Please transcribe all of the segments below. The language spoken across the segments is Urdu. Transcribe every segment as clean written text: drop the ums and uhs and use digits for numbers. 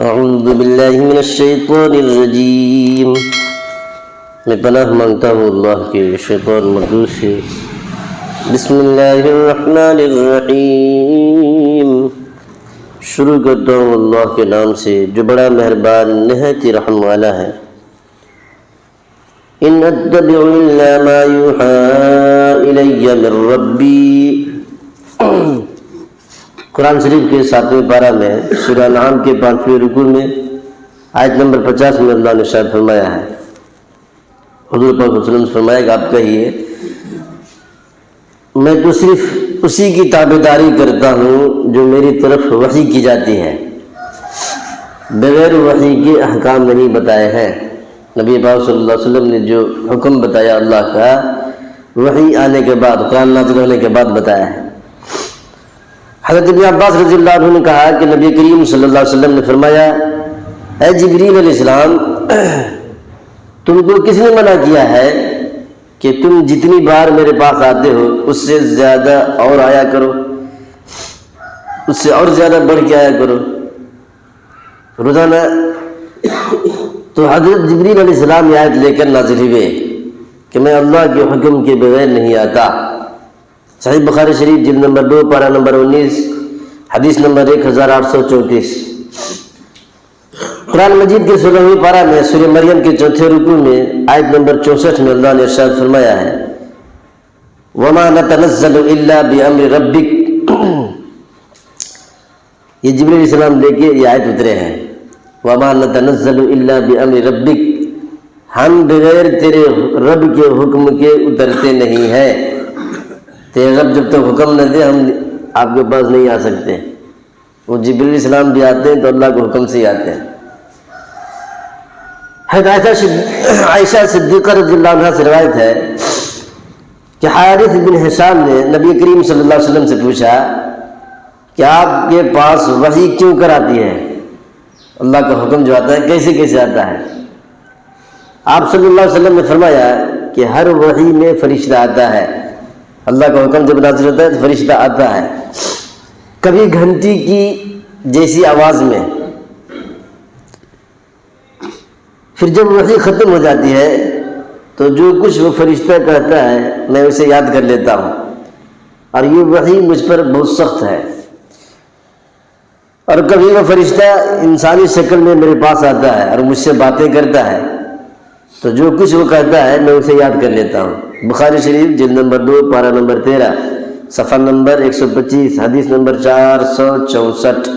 اعوذ باللہ من الشیطان الرجیم، میں پناہ مانگتا ہوں اللہ کے شیطان مردود سے۔ بسم اللہ الرحمن الرحیم، شروع کرتا ہوں اللہ کے نام سے جو بڑا مہربان نہایت رحم والا ہے۔ ان اتبع الا ما یوحی الی من ربی، قرآن شریف کے 7ویں پارہ میں سورہ انعام کے 5ویں رکوع میں آیت نمبر 50 میں اللہ نے ارشاد فرمایا ہے، حضور پاک صلی اللہ علیہ وسلم نے فرمایا کہ آپ کہیے میں تو صرف اسی کی تابعداری کرتا ہوں جو میری طرف وحی کی جاتی ہے، بغیر وحی کے احکام نہیں بتائے ہیں۔ نبی پاک صلی اللہ علیہ وسلم نے جو حکم بتایا اللہ کا وحی آنے کے بعد، قرآن نازل ہونے کے بعد بتایا ہے۔ حضرت ابن عباس رضی اللہ عنہ نے کہا کہ نبی کریم صلی اللہ علیہ وسلم نے فرمایا، اے جبریل علیہ السلام، تم کو کس نے منع کیا ہے کہ تم جتنی بار میرے پاس آتے ہو اس سے زیادہ اور آیا کرو، اس سے اور زیادہ بڑھ کے آیا کرو روزانہ؟ تو حضرت جبریل علیہ السلام یہ آیت لے کر نازل ہوئے کہ میں اللہ کے حکم کے بغیر نہیں آتا۔ صحیح بخاری شریف جلد نمبر 2 پارہ نمبر 19 حدیث نمبر 1834۔ قرآن مجید کے 16ویں پارہ میں سورہ مریم کے 4تھے رکوع میں آیت نمبر 64 میں اللہ نے ارشاد فرمایا ہے، وَمَا نَتَنَزَّلُ إِلَّا بِأَمْرِ رَبِّكَ، یہ جبریل علیہ السلام لے کے یہ آیت اترے ہیں، وَمَا نَتَنَزَّلُ إِلَّا بِأَمْرِ رَبِّكَ، ہم بغیر تیرے رب کے حکم کے اترتے نہیں ہیں، تیرے رب جب تک حکم نہ دے ہم آپ کے پاس نہیں آ سکتے۔ وہ جبریل علیہ السلام بھی آتے ہیں تو اللہ کے حکم سے ہی آتے ہیں۔ عائشہ صدیقہ رضی اللہ عنہ سے روایت ہے کہ حارث بن حشام نے نبی کریم صلی اللہ علیہ وسلم سے پوچھا کہ آپ کے پاس وحی کیوں کر آتی ہے؟ اللہ کا حکم جو آتا ہے کیسے کیسے آتا ہے؟ آپ صلی اللہ علیہ وسلم نے فرمایا کہ ہر وحی میں فرشتہ آتا ہے، اللہ کا حکم جب نازل ہوتا ہے تو فرشتہ آتا ہے، کبھی گھنٹی کی جیسی آواز میں، پھر جب وحی ختم ہو جاتی ہے تو جو کچھ وہ فرشتہ کہتا ہے میں اسے یاد کر لیتا ہوں، اور یہ وحی مجھ پر بہت سخت ہے۔ اور کبھی وہ فرشتہ انسانی شکل میں میرے پاس آتا ہے اور مجھ سے باتیں کرتا ہے، تو جو کچھ وہ کہتا ہے میں اسے یاد کر لیتا ہوں۔ بخاری شریف جلد نمبر 2 پارہ نمبر 13 صفحہ نمبر 125 حدیث نمبر 464۔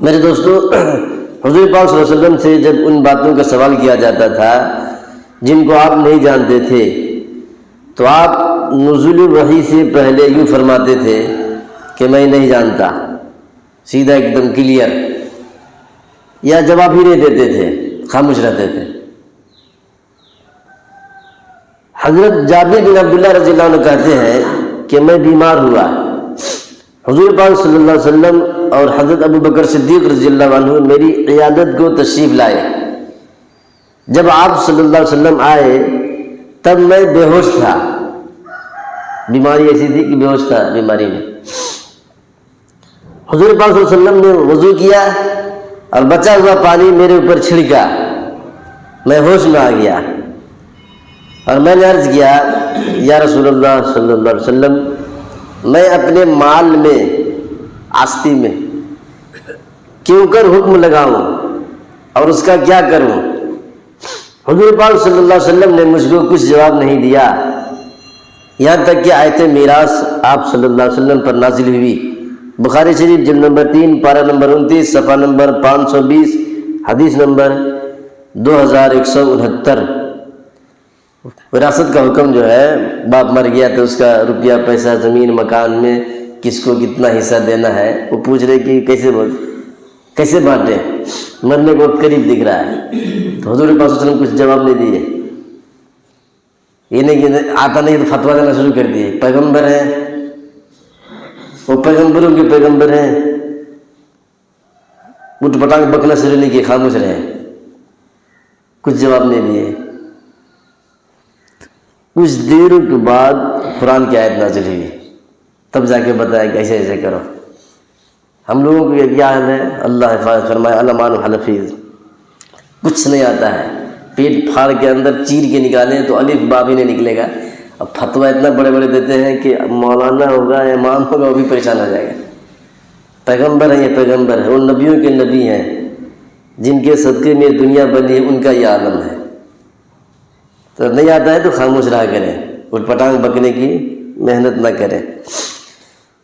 میرے دوستو، حضور پاک صلی اللہ علیہ وسلم سے جب ان باتوں کا سوال کیا جاتا تھا جن کو آپ نہیں جانتے تھے تو آپ نزول وحی سے پہلے یوں فرماتے تھے کہ میں نہیں جانتا، سیدھا ایک دم کلیئر، یا جواب ہی نہیں دیتے تھے، خاموش رہتے تھے۔ حضرت جابر بن عبداللہ رضی اللہ عنہ کہتے ہیں کہ میں بیمار ہوا، حضور پاک صلی اللہ علیہ وسلم اور حضرت ابو بکر صدیق رضی اللہ عنہ میری عیادت کو تشریف لائے۔ جب آپ صلی اللہ علیہ وسلم آئے تب میں بے ہوش تھا، بیماری ایسی تھی کہ بے ہوش تھا بیماری میں۔ حضور پاک صلی اللہ علیہ وسلم نے وضو کیا اور بچا ہوا پانی میرے اوپر چھڑکا، میں ہوش میں آ گیا اور میں نے عرض کیا، یا رسول اللہ صلی اللہ علیہ وسلم، میں اپنے مال میں آستی میں کیوں کر حکم لگاؤں اور اس کا کیا کروں؟ حضور پاک صلی اللہ علیہ وسلم نے مجھ کو کچھ جواب نہیں دیا، یہاں تک کہ آیت میراث آپ صلی اللہ علیہ وسلم پر نازل ہوئی۔ بخاری شریف جلد نمبر 3 پارہ نمبر 29 صفحہ نمبر 520 حدیث نمبر 2169۔ وراثت کا حکم جو ہے، باپ مر گیا تو اس کا روپیہ پیسہ زمین مکان میں کس کو کتنا حصہ دینا ہے وہ پوچھ رہے کہ کیسے بانٹیں، مرنے کو قریب دکھ رہا ہے۔ تو حضور پاک صلی اللہ علیہ وسلم کچھ جواب نہیں دیے، یہ نہیں کہ آتا نہیں تو فتویٰ دینا شروع کر دیے، پیغمبر ہیں وہ، پیغمبروں کے پیغمبر ہیں، اٹھ پٹانگ بکنا شروع نہیں کیے، خاموش رہے، کچھ جواب نہیں دیے۔ کچھ دیر کے بعد قرآن کی آیت نازل ہوئی، تب جا کے بتایا کہ ایسے ایسے کرو۔ ہم لوگوں کو کیا حال ہے؟ اللہ حفاظت فرمائے، علمان الحفیظ، کچھ نہیں آتا ہے، پیٹ پھاڑ کے اندر چیر کے نکالیں تو الف با بھی نہیں نکلے گا۔ اب فتویٰ اتنا بڑے بڑے دیتے ہیں کہ مولانا ہوگا، امام ہوگا، وہ بھی پریشان ہو جائے گا۔ پیغمبر ہیں، یہ پیغمبر ہے، ان نبیوں کے نبی ہیں جن کے صدقے میں دنیا بنی ہے، ان کا یہ عالم ہے۔ تو نہیں آتا ہے تو خاموش رہا کریں، اٹھ پٹانگ بکنے کی محنت نہ کریں۔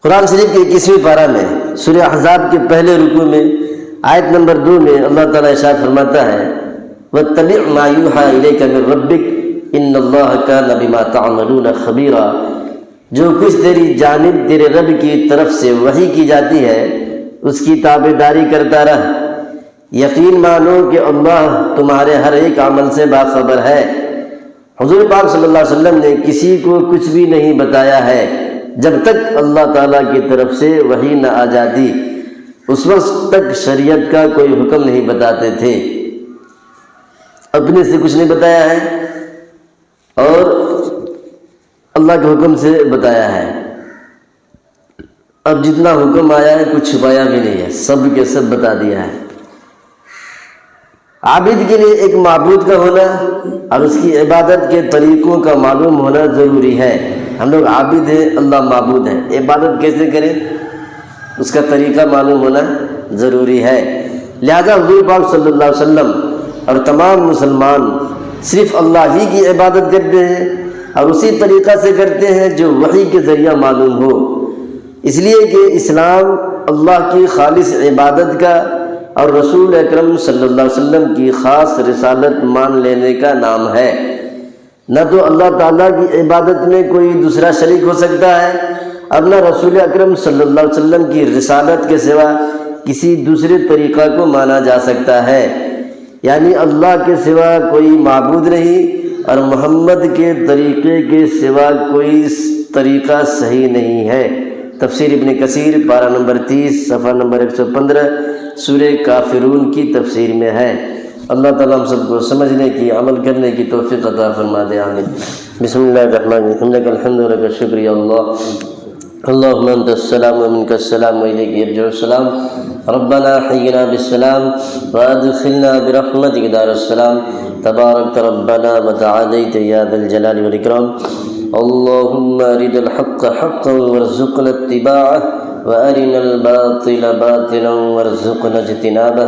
قرآن شریف کے 21ویں پارہ میں سورہ احزاب کے پہلے رکوع میں آیت نمبر 2 میں اللہ تعالیٰ ارشاد فرماتا ہے وَاتَّبِعْ مَا يُوحَىٰ إِلَيْكَ مِن رَبِّكَ إِنَّ اللَّهَ كَانَ بِمَا تَعْمَلُونَ خَبِيرًا، جو کچھ تیری جانب تیرے رب کی طرف سے وحی کی جاتی ہے اس کی تابع داری کرتا رہ، یقین مانو کہ اللہ تمہارے ہر ایک عمل سے باخبر ہے۔ حضور پاک صلی اللہ علیہ وسلم نے کسی کو کچھ بھی نہیں بتایا ہے جب تک اللہ تعالیٰ کی طرف سے وحی نہ آ جاتی، اس وقت تک شریعت کا کوئی حکم نہیں بتاتے تھے، اپنے سے کچھ نہیں بتایا ہے اور اللہ کے حکم سے بتایا ہے۔ اب جتنا حکم آیا ہے کچھ چھپایا بھی نہیں ہے، سب کے سب بتا دیا ہے۔ عابد کے لیے ایک معبود کا ہونا اور اس کی عبادت کے طریقوں کا معلوم ہونا ضروری ہے۔ ہم لوگ عابد ہیں، اللہ معبود ہے، عبادت کیسے کریں اس کا طریقہ معلوم ہونا ضروری ہے۔ لہذا حضور پاک صلی اللہ علیہ وسلم اور تمام مسلمان صرف اللہ ہی کی عبادت کرتے ہیں اور اسی طریقہ سے کرتے ہیں جو وحی کے ذریعہ معلوم ہو، اس لیے کہ اسلام اللہ کی خالص عبادت کا اور رسول اکرم صلی اللہ علیہ وسلم کی خاص رسالت مان لینے کا نام ہے۔ نہ تو اللہ تعالیٰ کی عبادت میں کوئی دوسرا شریک ہو سکتا ہے، اب نہ رسول اکرم صلی اللہ علیہ وسلم کی رسالت کے سوا کسی دوسرے طریقہ کو مانا جا سکتا ہے، یعنی اللہ کے سوا کوئی معبود نہیں اور محمد کے طریقے کے سوا کوئی طریقہ صحیح نہیں ہے۔ تفسیر ابن کثیر پارہ نمبر 30 صفحہ نمبر 115 سورہ کافرون کی تفسیر میں ہے۔ اللہ تعالیٰ ہم سب کو سمجھنے کی، عمل کرنے کی توفیق عطا فرما دے، آمین۔ بسم اللہ الرحمن الرحیم، لک الحمد ولک الشکر یا اللہ، اللہم انت السلام ومنک السلام والیک یرجع السلام، ربنا حینا بالسلام وادخلنا برحمتک دار السلام، تبارکت ربنا وتعالیت یا ذا الجلال والاکرام، اللہم ارنا الحق حقا وارزقنا اتباعہ وارنا الباطل باطلا وارزقنا اجتنابه،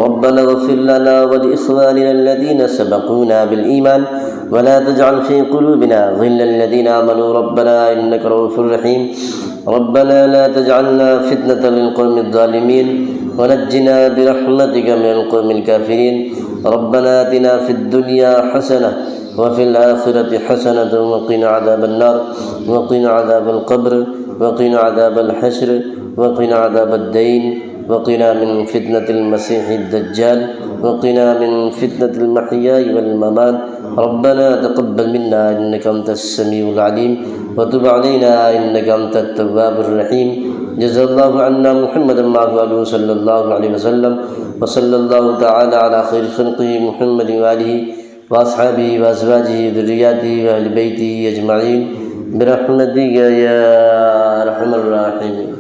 ربنا اغفر لنا ولاخواننا الذين سبقونا بالایمان ولا تجعل في قلوبنا غلا للذين آمنوا ربنا انك رؤوف رحيم، ربنا لا تجعلنا فتنة للقوم الظالمين ونجنا برحمتك من القوم الكافرين، ربنا آتنا في الدنيا حسنة وفي الآخرة حسنة وقنا عذاب النار وقنا عذاب القبر وقنا عذاب الحشر وقنا عذاب الدين وقنا من فتنة المسيح الدجال وقنا من فتنة المحيا والممات، ربنا تقبل منا إنك أنت السميع العليم وتب علينا إنك أنت التواب الرحيم، جزا الله عنا محمدا معه آله صلى الله عليه وسلم، وصلى الله تعالى على خير خلقه محمد وآله وأصحابه وأزواجه وذرياته وأهل بيته أجمعين برحمتك يا أرحم الراحمين۔